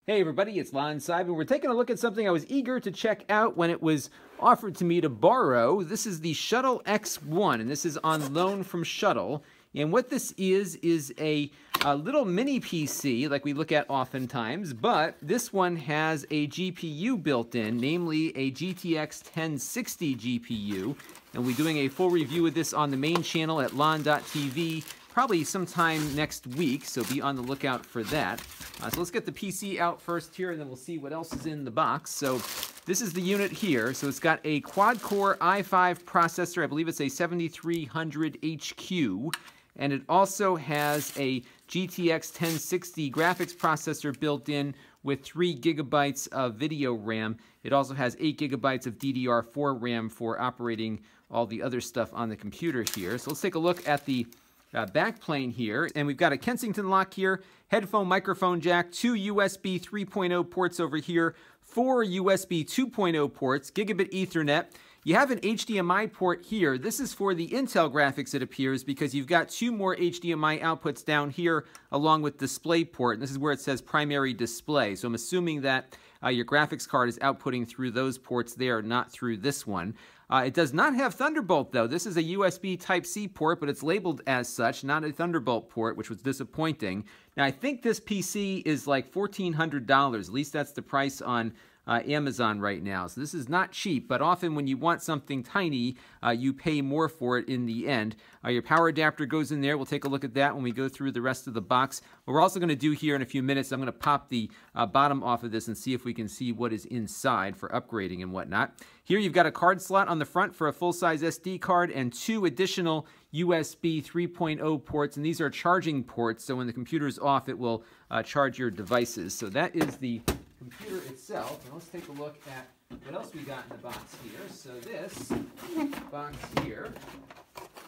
Hey everybody, it's Lon Simon. We're taking a look at something I was eager to check out when it was offered to me to borrow. This is the Shuttle X1, and this is on loan from Shuttle. And what this is a little mini PC like we look at oftentimes, but this one has a GPU built in, namely a GTX 1060 GPU. And we'll be doing a full review of this on the main channel at lon.tv probably sometime next week, so be on the lookout for that. So let's get the PC out first here, and then we'll see what else is in the box. So this is the unit here. So it's got a quad-core i5 processor. I believe it's a 7300 HQ. And it also has a GTX 1060 graphics processor built in with 3 gigabytes of video RAM. It also has 8 gigabytes of DDR4 RAM for operating all the other stuff on the computer here. So let's take a look at the backplane here, and we've got a Kensington lock here, headphone microphone jack, 2 USB 3.0 ports over here, 4 USB 2.0 ports, gigabit Ethernet. You have an HDMI port here. This is for the Intel graphics, it appears, because you've got 2 more HDMI outputs down here along with DisplayPort. And this is where it says primary display. So I'm assuming that your graphics card is outputting through those ports there, not through this one. It does not have Thunderbolt, though. This is a USB Type-C port, but it's labeled as such, not a Thunderbolt port, which was disappointing. Now, I think this PC is like $1,400. At least that's the price on Amazon right now. So this is not cheap, but often when you want something tiny, you pay more for it in the end. Your power adapter goes in there. We'll take a look at that when we go through the rest of the box. What we're also going to do here in a few minutes, I'm going to pop the bottom off of this and see if we can see what is inside for upgrading and whatnot. Here you've got a card slot on the front for a full-size SD card and 2 additional USB 3.0 ports, and these are charging ports, so when the computer is off, it will charge your devices. So that is the computer itself, and let's take a look at what else we got in the box here. So this box here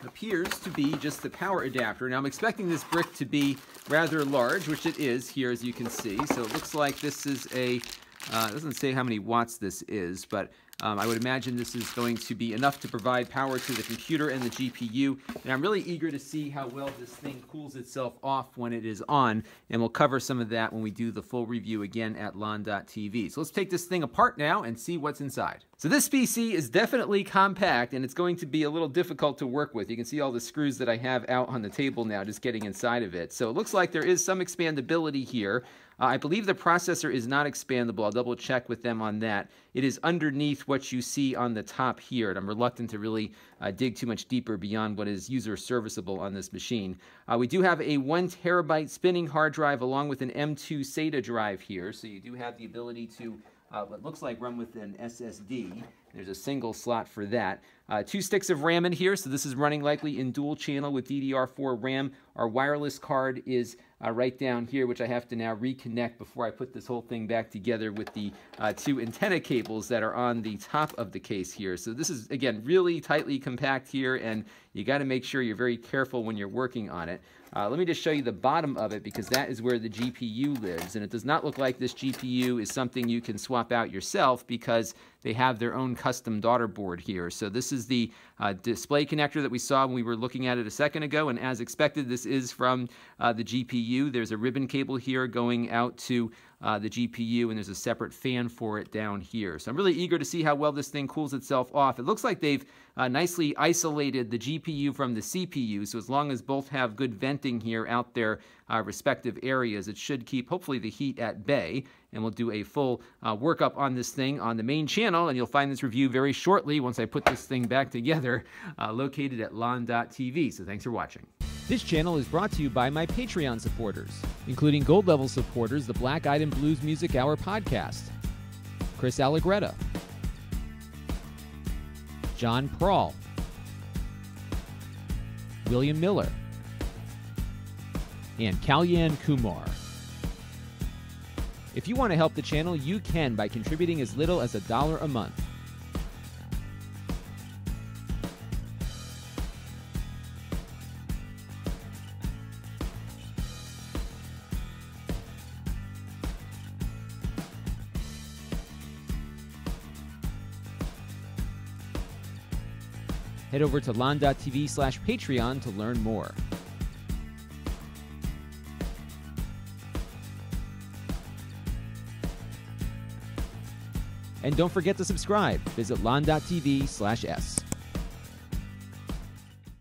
appears to be just the power adapter. Now I'm expecting this brick to be rather large, which it is here, as you can see. So it looks like this is a, it doesn't say how many watts this is, but I would imagine this is going to be enough to provide power to the computer and the GPU, and I'm really eager to see how well this thing cools itself off when it is on, and we'll cover some of that when we do the full review again at lon.tv. So let's take this thing apart now and see what's inside. So this PC is definitely compact, and it's going to be a little difficult to work with. You can see all the screws that I have out on the table now just getting inside of it. So it looks like there is some expandability here. I believe the processor is not expandable. I'll double check with them on that. It is underneath what you see on the top here, and I'm reluctant to really dig too much deeper beyond what is user serviceable on this machine. We do have a 1 terabyte spinning hard drive along with an M2 SATA drive here, so you do have the ability to what looks like run with an SSD. There's a single slot for that. 2 sticks of RAM in here, so this is running likely in dual channel with DDR4 RAM. Our wireless card is right down here, which I have to now reconnect before I put this whole thing back together with the 2 antenna cables that are on the top of the case here. So this is, again, really tightly compact here, and you got to make sure you're very careful when you're working on it. Let me just show you the bottom of it, because that is where the GPU lives, and it does not look like this GPU is something you can swap out yourself because they have their own custom daughter board here. So this is the display connector that we saw when we were looking at it a second ago, and as expected, this is from the GPU. There's a ribbon cable here going out to the GPU, and there's a separate fan for it down here. So I'm really eager to see how well this thing cools itself off. It looks like they've nicely isolated the GPU from the CPU, so as long as both have good venting here out their respective areas, it should keep, hopefully, the heat at bay. And we'll do a full workup on this thing on the main channel, and you'll find this review very shortly once I put this thing back together, located at lon.tv. So thanks for watching. This channel is brought to you by my Patreon supporters, including gold level supporters, the Black Eyed and Blues Music Hour podcast, Chris Allegretta, John Prawl, William Miller, and Kalyan Kumar. If you want to help the channel, you can by contributing as little as $1 a month. Head over to lon.tv/Patreon to learn more. And don't forget to subscribe. Visit lon.tv/s.